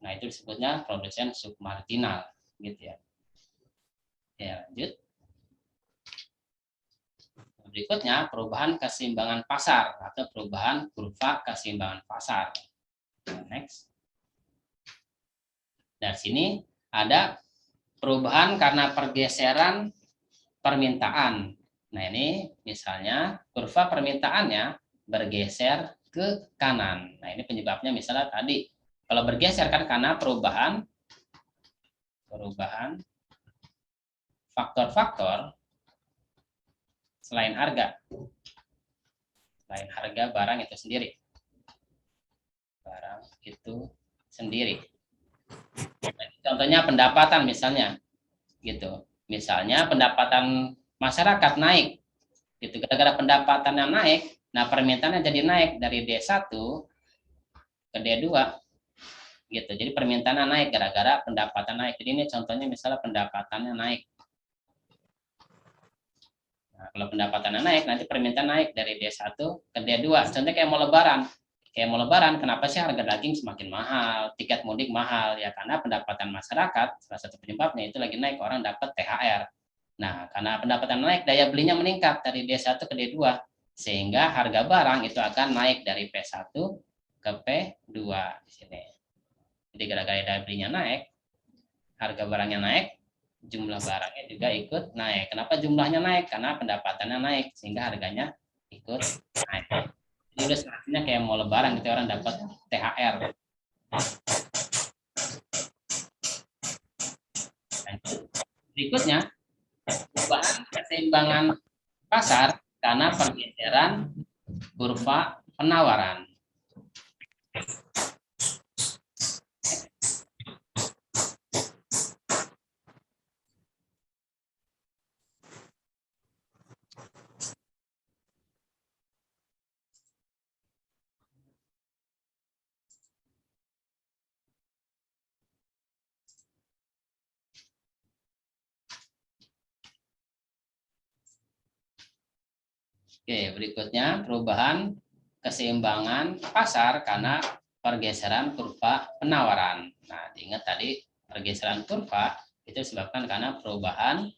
Nah, itu disebutnya produsen submarginal, gitu ya. Ya, lanjut. Berikutnya, perubahan keseimbangan pasar atau perubahan kurva keseimbangan pasar. Next. Dari sini ada perubahan karena pergeseran permintaan. Nah, ini misalnya kurva permintaannya bergeser ke kanan. Nah, ini penyebabnya misalnya tadi kalau bergeser kan karena perubahan faktor-faktor selain harga barang itu sendiri. Contohnya pendapatan misalnya, gitu. Misalnya pendapatan masyarakat naik, gitu. Gara-gara pendapatannya naik, nah permintaannya jadi naik dari D1 ke D2, gitu. Jadi permintaannya naik gara-gara pendapatan naik. Jadi ini contohnya misalnya pendapatannya naik. Nah, kalau pendapatannya naik, nanti permintaan naik dari D1 ke D2. Contohnya kayak mau lebaran. Kenapa sih harga daging semakin mahal, tiket mudik mahal? Ya karena pendapatan masyarakat, salah satu penyebabnya itu lagi naik, orang dapat THR. Nah, karena pendapatan naik, daya belinya meningkat dari D1 ke D2, sehingga harga barang itu akan naik dari P1 ke P2 di sini. Jadi gara-gara daya belinya naik, harga barangnya naik, jumlah barangnya juga ikut naik. Kenapa jumlahnya naik? Karena pendapatannya naik, sehingga harganya ikut naik. Jadi ilustrasinya kayak mau lebaran gitu, orang dapat THR. Berikutnya, perubahan keseimbangan pasar karena pergeseran kurva penawaran. Oke, berikutnya perubahan keseimbangan pasar karena pergeseran kurva penawaran. Nah, diingat tadi pergeseran kurva itu disebabkan karena perubahan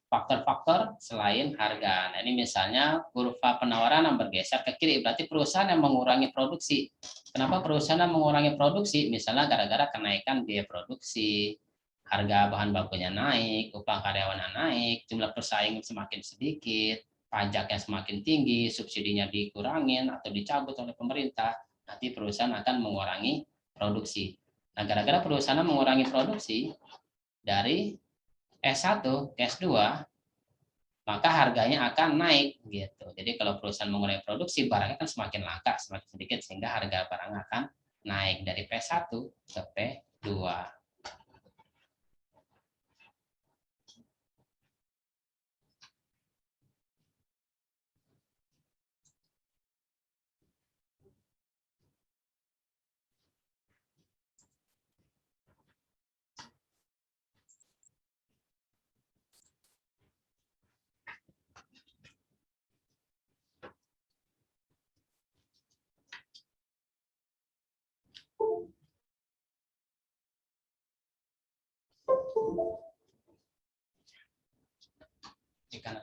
faktor-faktor selain harga. Nah, ini misalnya kurva penawaran yang bergeser ke kiri, berarti perusahaan yang mengurangi produksi. Kenapa perusahaan yang mengurangi produksi? Misalnya gara-gara kenaikan biaya produksi, harga bahan bakunya naik, upah karyawannya naik, jumlah pesaing semakin sedikit, pajaknya semakin tinggi, subsidinya dikurangin atau dicabut oleh pemerintah, nanti perusahaan akan mengurangi produksi. Nah, gara-gara perusahaan mengurangi produksi dari S1 ke S2, maka harganya akan naik gitu. Jadi kalau perusahaan mengurangi produksi, barangnya kan semakin langka, semakin sedikit, sehingga harga barang akan naik dari P1 ke P2. Di kanan.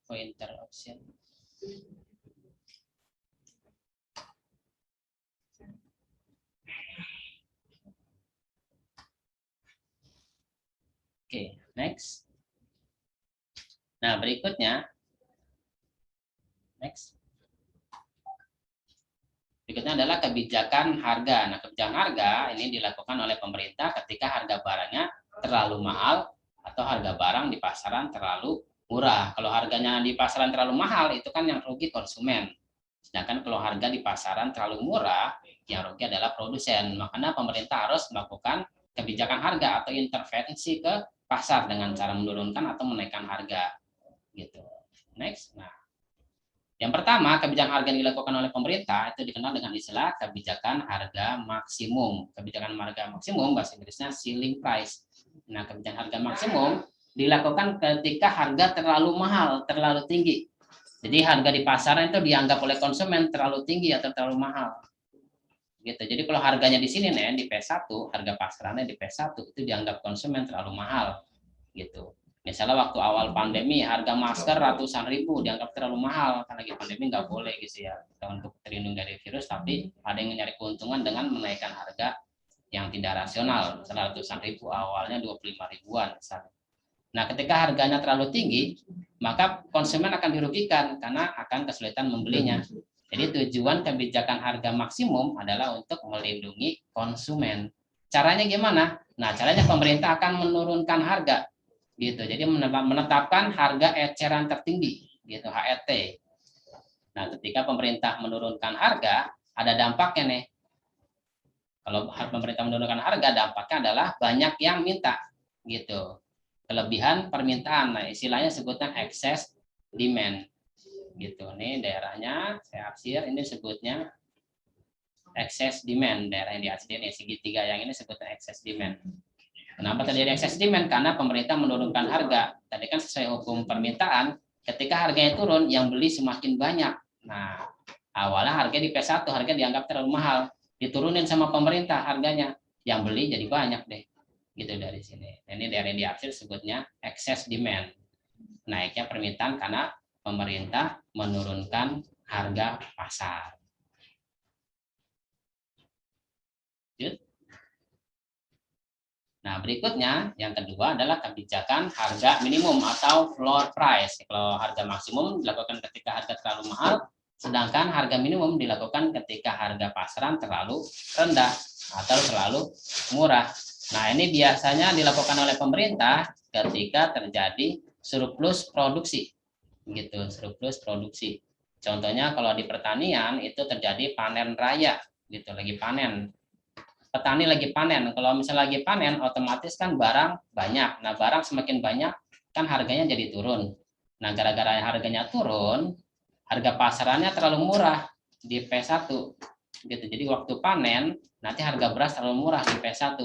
Pointer option. Oke, next. Nah, berikutnya, next. Berikutnya adalah kebijakan harga. Nah, kebijakan harga ini dilakukan oleh pemerintah ketika harga barangnya terlalu mahal atau harga barang di pasaran terlalu murah. Kalau harganya di pasaran terlalu mahal, itu kan yang rugi konsumen. Sedangkan kalau harga di pasaran terlalu murah, yang rugi adalah produsen. Makanya pemerintah harus melakukan kebijakan harga atau intervensi ke pasar dengan cara menurunkan atau menaikkan harga. Gitu. Next. Nah, yang pertama, kebijakan harga yang dilakukan oleh pemerintah itu dikenal dengan istilah kebijakan harga maksimum. Kebijakan harga maksimum bahasa Inggrisnya ceiling price. Nah, kebijakan harga maksimum dilakukan ketika harga terlalu mahal, terlalu tinggi. Jadi harga di pasaran itu dianggap oleh konsumen terlalu tinggi atau terlalu mahal. Gitu. Jadi kalau harganya di sini nih di P1, harga pasarannya di P1 itu dianggap konsumen terlalu mahal. Gitu. Misalnya waktu awal pandemi harga masker ratusan ribu dianggap terlalu mahal karena lagi pandemi nggak boleh gitu ya untuk terlindung dari virus, tapi ada yang mencari keuntungan dengan menaikkan harga yang tidak rasional, misalnya ratusan ribu awalnya 25 ribuan misalnya. Nah, ketika harganya terlalu tinggi, maka konsumen akan dirugikan karena akan kesulitan membelinya. Jadi tujuan kebijakan harga maksimum adalah untuk melindungi konsumen. Caranya gimana? Nah, caranya pemerintah akan menurunkan harga gitu. Jadi menetapkan harga eceran tertinggi gitu, HET. Nah, ketika pemerintah menurunkan harga, ada dampaknya nih. Kalau pemerintah menurunkan harga, dampaknya adalah banyak yang minta gitu. Kelebihan permintaan. Nah, istilahnya sebutnya excess demand. Gitu. Nih daerahnya saya arsir, ini sebutnya excess demand. Daerah yang diarsir ini segitiga yang ini sebutnya excess demand. Kenapa terjadi excess demand? Karena pemerintah menurunkan harga. Tadi kan sesuai hukum permintaan, ketika harganya turun, yang beli semakin banyak. Nah, awalnya harga di P1, harga dianggap terlalu mahal. Diturunin sama pemerintah harganya. Yang beli jadi banyak deh. Gitu dari sini. Ini dari diarsir sebutnya excess demand. Naiknya permintaan karena pemerintah menurunkan harga pasar. Nah, berikutnya yang kedua adalah kebijakan harga minimum atau floor price. Kalau harga maksimum dilakukan ketika harga terlalu mahal, sedangkan harga minimum dilakukan ketika harga pasaran terlalu rendah atau terlalu murah. Nah, ini biasanya dilakukan oleh pemerintah ketika terjadi surplus produksi. Gitu, surplus produksi. Contohnya kalau di pertanian itu terjadi panen raya, gitu, lagi panen. Petani lagi panen. Kalau misalnya lagi panen, otomatis kan barang banyak. Nah, barang semakin banyak, kan harganya jadi turun. Nah, gara-gara harganya turun, harga pasarannya terlalu murah di P1. Gitu. Jadi waktu panen, nanti harga beras terlalu murah di P1.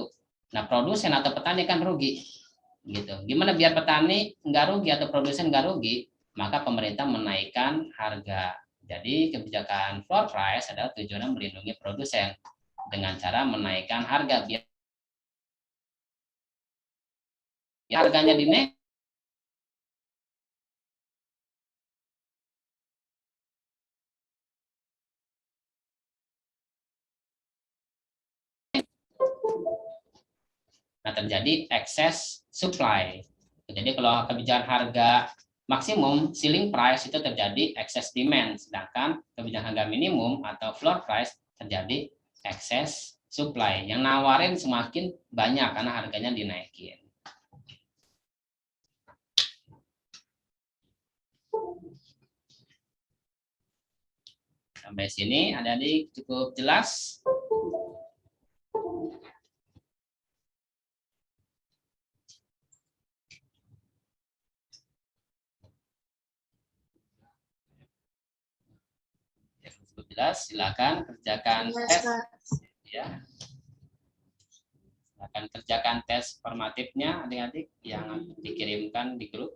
Nah, produsen atau petani kan rugi. Gitu. Gimana biar petani nggak rugi atau produsen nggak rugi? Maka pemerintah menaikkan harga. Jadi kebijakan floor price adalah tujuannya melindungi produsen dengan cara menaikkan harga biar harganya dinaik. Nah, terjadi excess supply. Jadi kalau kebijakan harga maksimum ceiling price itu terjadi excess demand, sedangkan kebijakan harga minimum atau floor price terjadi excess supply. Yang nawarin semakin banyak karena harganya dinaikin. Sampai sini adik-adik cukup jelas? Ya, cukup jelas, silakan kerjakan tes. Ya. Silakan kerjakan tes formatifnya adik-adik yang dikirimkan di grup.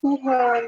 Tuhan.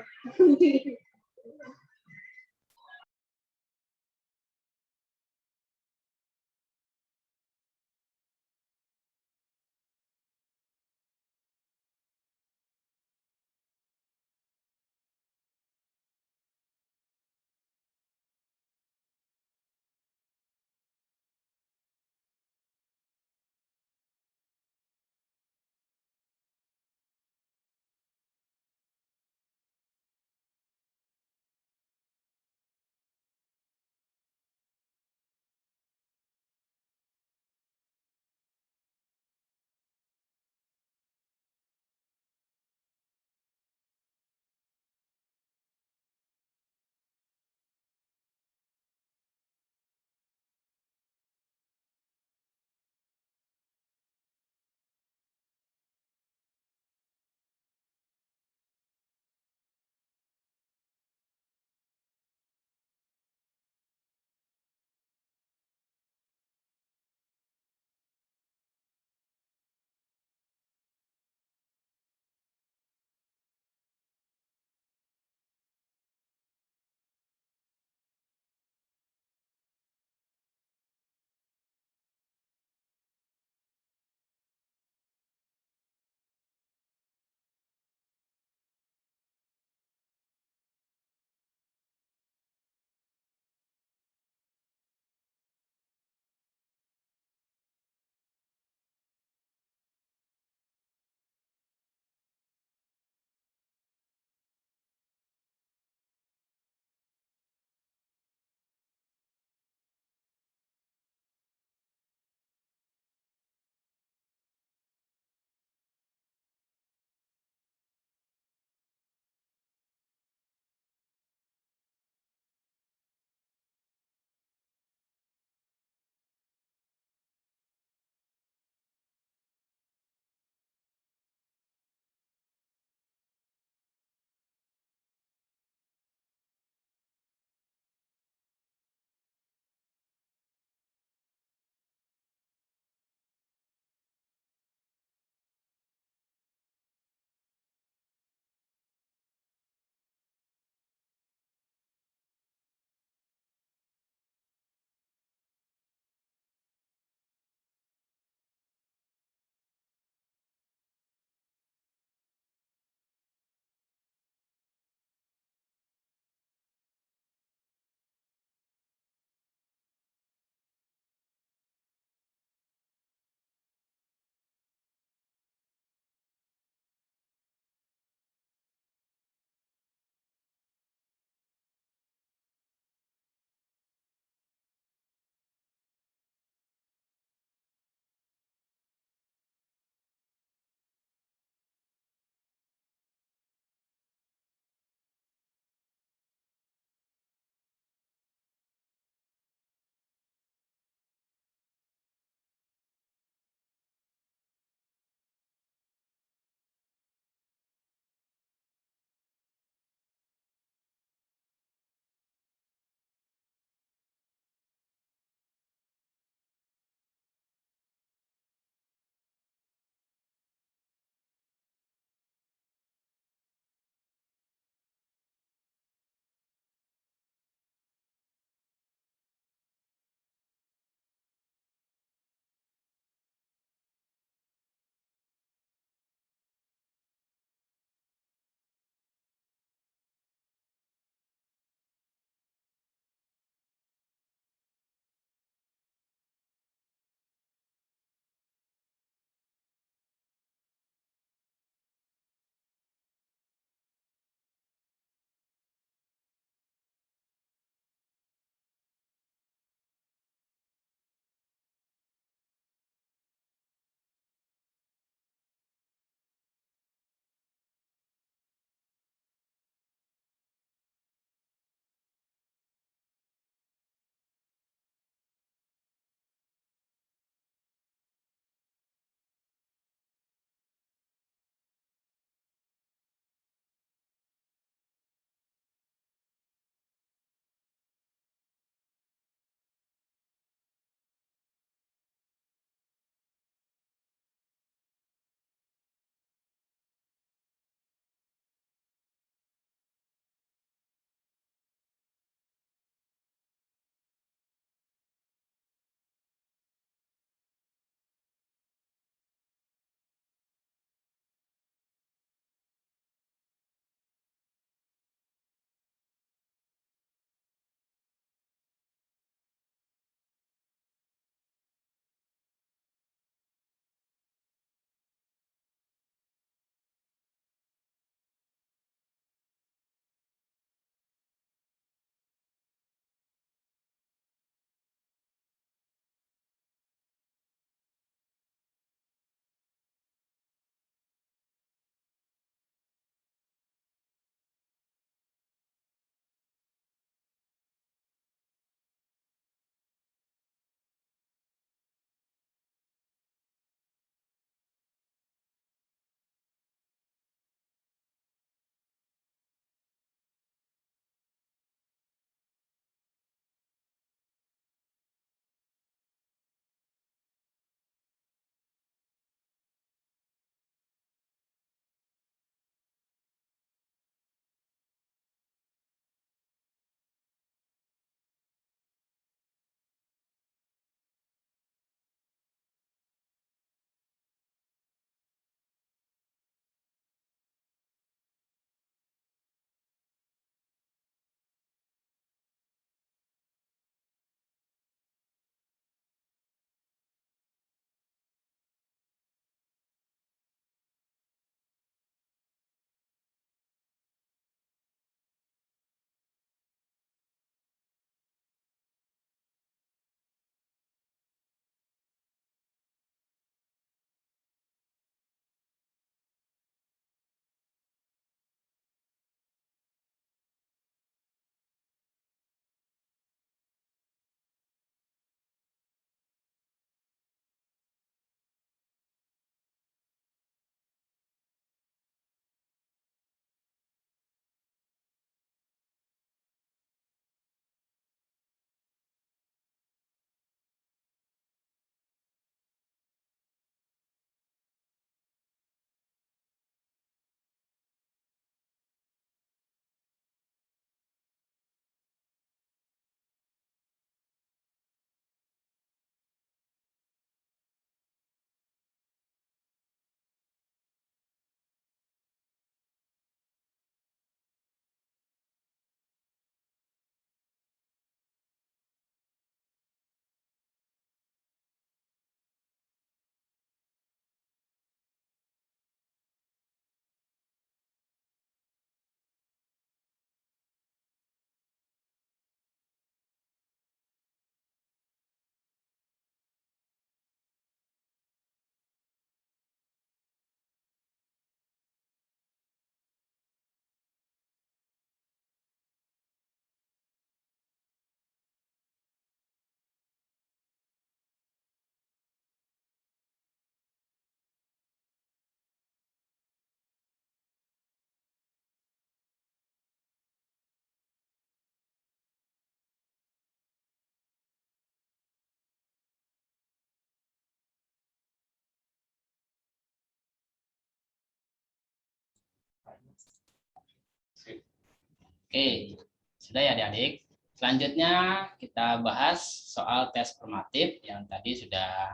Oke, sudah ya adik-adik. Selanjutnya kita bahas soal tes formatif yang tadi sudah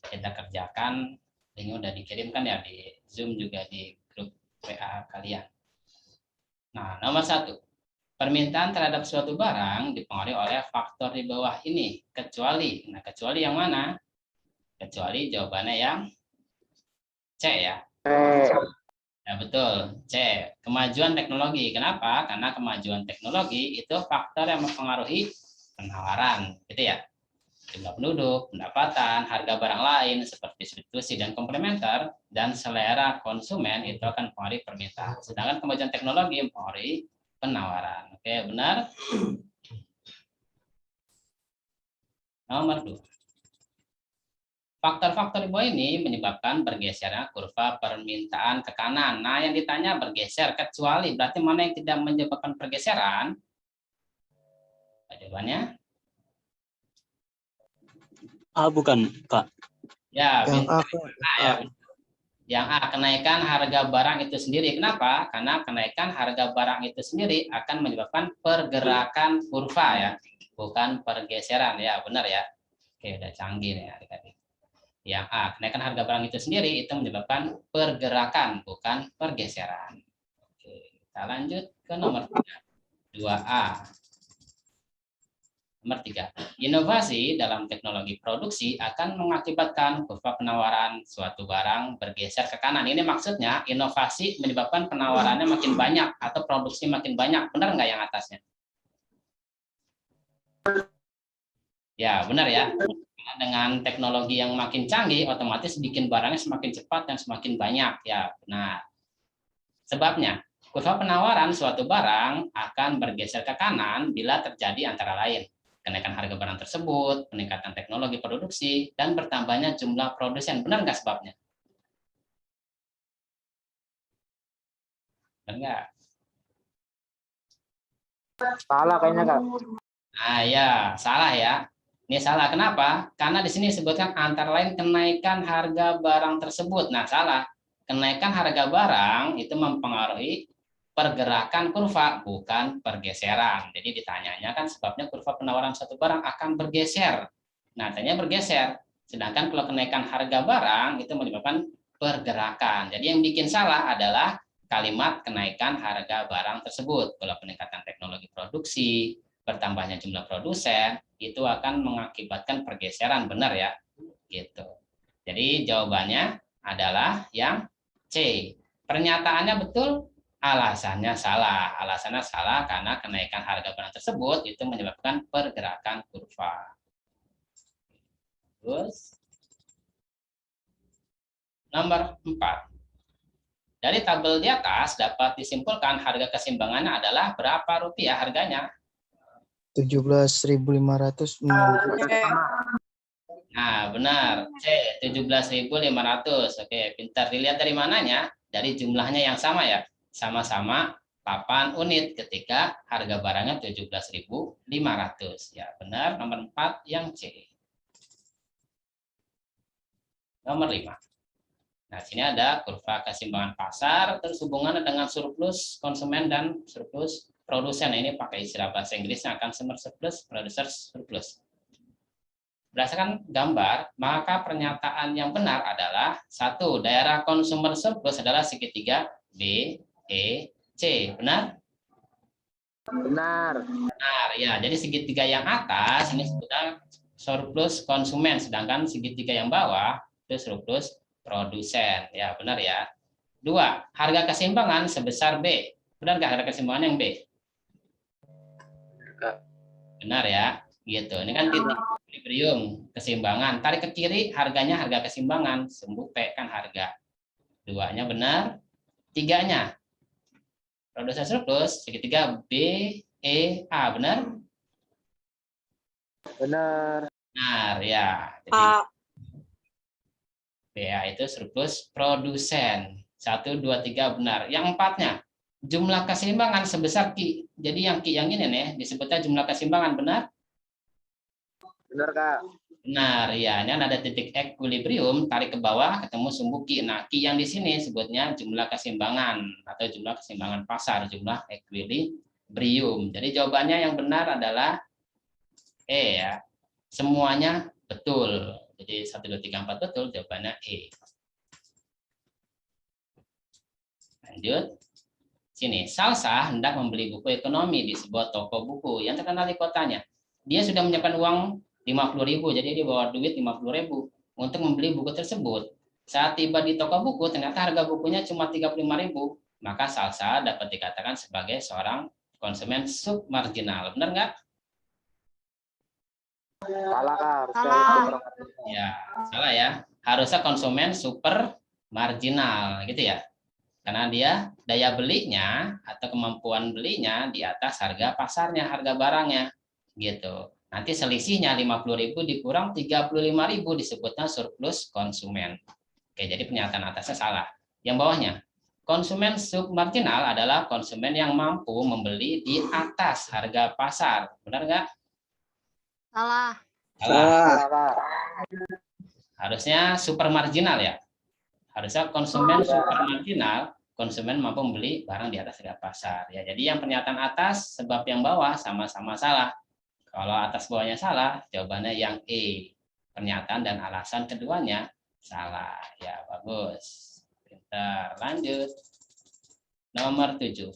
kita kerjakan. Linknya udah dikirimkan ya di Zoom juga di grup WA kalian. Nah, nomor 1. Permintaan terhadap suatu barang dipengaruhi oleh faktor di bawah ini, kecuali. Nah, kecuali yang mana? Kecuali jawabannya yang C ya. Ya betul, C. Kemajuan teknologi. Kenapa? Karena kemajuan teknologi itu faktor yang mempengaruhi penawaran, gitu ya. Jumlah penduduk, pendapatan, harga barang lain seperti substitusi dan komplementer, dan selera konsumen itu akan mempengaruhi permintaan. Sedangkan kemajuan teknologi mempengaruhi penawaran. Oke, benar? Nomor 2. Faktor-faktor di bawah ini menyebabkan bergesernya kurva permintaan ke kanan. Nah, yang ditanya bergeser, kecuali berarti mana yang tidak menyebabkan pergeseran? Jawabannya? A bukan, Kak. Ya, Yang A, ya. Yang A, kenaikan harga barang itu sendiri. Kenapa? Karena kenaikan harga barang itu sendiri akan menyebabkan pergerakan kurva ya, bukan pergeseran ya, benar ya. Oke, udah canggih nih adik-adik. Yang A, kenaikan harga barang itu sendiri itu menyebabkan pergerakan, bukan pergeseran. Oke, kita lanjut ke nomor 3. 2A. Nomor 3. Inovasi dalam teknologi produksi akan mengakibatkan kurva penawaran suatu barang bergeser ke kanan. Ini maksudnya inovasi menyebabkan penawarannya makin banyak atau produksi makin banyak. Benar nggak yang atasnya? Ya, benar ya. Dengan teknologi yang makin canggih, otomatis bikin barangnya semakin cepat dan semakin banyak. Ya, benar. Sebabnya, kurva penawaran suatu barang akan bergeser ke kanan bila terjadi antara lain kenaikan harga barang tersebut, peningkatan teknologi produksi, dan bertambahnya jumlah produsen. Benar nggak sebabnya? Benar nggak? salah kayaknya, Kak. Nah ya, salah ya. Ini salah. Kenapa? Karena di sini disebutkan antara lain kenaikan harga barang tersebut. Nah, salah. Kenaikan harga barang itu mempengaruhi pergerakan kurva, bukan pergeseran. Jadi ditanyanya kan sebabnya kurva penawaran suatu barang akan bergeser. Nah, tanya bergeser. Sedangkan kalau kenaikan harga barang itu menyebabkan pergerakan. Jadi yang bikin salah adalah kalimat kenaikan harga barang tersebut. Kalau peningkatan teknologi produksi, bertambahnya jumlah produsen, itu akan mengakibatkan pergeseran, benar ya? Gitu. Jadi jawabannya adalah yang C. Pernyataannya betul, alasannya salah. Alasannya salah karena kenaikan harga barang tersebut itu menyebabkan pergerakan kurva. Terus nomor 4. Dari tabel di atas dapat disimpulkan harga keseimbangannya adalah berapa rupiah harganya? 17.500 menurut. Nah, benar. C, 17.500. Oke, pintar. Dilihat dari mananya? Dari jumlahnya yang sama ya. Sama-sama 8 unit ketika harga barangnya 17.500. Ya, benar. Nomor 4 yang C. Nomor 5. Nah, sini ada kurva keseimbangan pasar, terus hubungannya dengan surplus konsumen dan surplus produsen. Ini pakai istilah bahasa Inggrisnya, consumer surplus, producer surplus. Berdasarkan gambar, maka pernyataan yang benar adalah 1. Daerah consumer surplus adalah segitiga B, E, C. Benar? Benar. Benar, ya. Jadi segitiga yang atas ini sudah surplus konsumen, sedangkan segitiga yang bawah itu surplus produsen. Ya, benar ya. 2. Harga keseimbangan sebesar B. Benar nggak harga keseimbangan yang B? Benar ya. Gitu. Ini kan titik equilibrium, keseimbangan. Tarik ke kiri, harganya harga keseimbangan. Sumbu P kan harga. 2-nya benar. 3-nya produsen surplus, segitiga B, E, A. Benar? Benar. Benar ya. Jadi BA itu surplus produsen. 1, 2, 3 benar. Yang 4-nya jumlah keseimbangan sebesar Q. Jadi yang Q yang ini nih disebutnya jumlah keseimbangan. Benar? Benar, Kak. Benar ya. Ini ada titik equilibrium, tarik ke bawah ketemu sumbu Q. Nah, Q yang di sini sebutnya jumlah keseimbangan atau jumlah keseimbangan pasar, jumlah equilibrium. equilibrium. Jadi jawabannya yang benar adalah E ya. Semuanya betul. Jadi 1, 2, 3, 4 betul, jawabannya E. Lanjut. Sini, Salsa hendak membeli buku ekonomi di sebuah toko buku yang terkenal di kotanya. Dia sudah menyiapkan uang 50.000, jadi dia bawa duit 50.000 untuk membeli buku tersebut. Saat tiba di toko buku, ternyata harga bukunya cuma 35.000. Maka Salsa dapat dikatakan sebagai seorang konsumen submarginal. Benar nggak? Salah kak. Salah. Ya, salah ya. Harusnya konsumen super marginal, gitu ya. Karena dia daya belinya atau kemampuan belinya di atas harga pasarnya, harga barangnya, gitu. Nanti selisihnya 50.000 dikurang 35.000 disebutnya surplus konsumen. Oke, jadi pernyataan atasnya salah. Yang bawahnya, konsumen submarginal adalah konsumen yang mampu membeli di atas harga pasar. Benar nggak? Salah. Salah. Salah kak. Harusnya super marginal ya. Harusnya konsumen super marginal, konsumen mampu membeli barang di atas harga pasar. Ya, jadi yang pernyataan atas sebab yang bawah sama-sama salah. Kalau atas bawahnya salah, jawabannya yang E. Pernyataan dan alasan keduanya salah. Ya, bagus. Pintar. Lanjut. Nomor 7.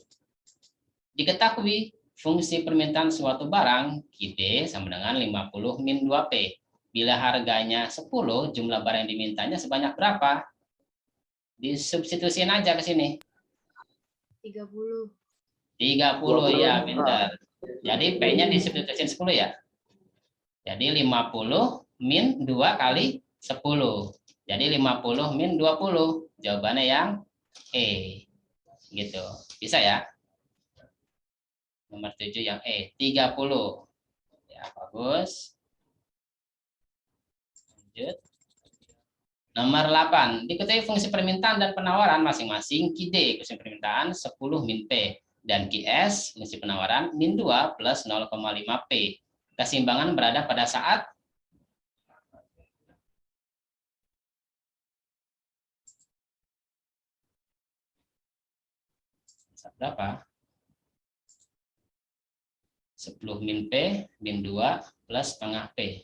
Diketahui fungsi permintaan suatu barang QD sama dengan 50 min 2P. Bila harganya 10, jumlah barang yang dimintanya sebanyak berapa? Disubstitusiin aja ke sini. 30. 30 ya, pintar. Jadi P-nya disubstitusiin 10 ya. Jadi 50 min 2 kali 10. Jadi 50 min 20. Jawabannya yang E. Gitu. Bisa ya? Nomor 7 yang E, 30. Ya, bagus. Lanjut. Nomor 8, diketahui fungsi permintaan dan penawaran masing-masing QD, fungsi permintaan 10 min P, dan QS, fungsi penawaran min 2 plus 0,5 P. Keseimbangan berada pada saat berapa? 10 min P, min 2 plus setengah P.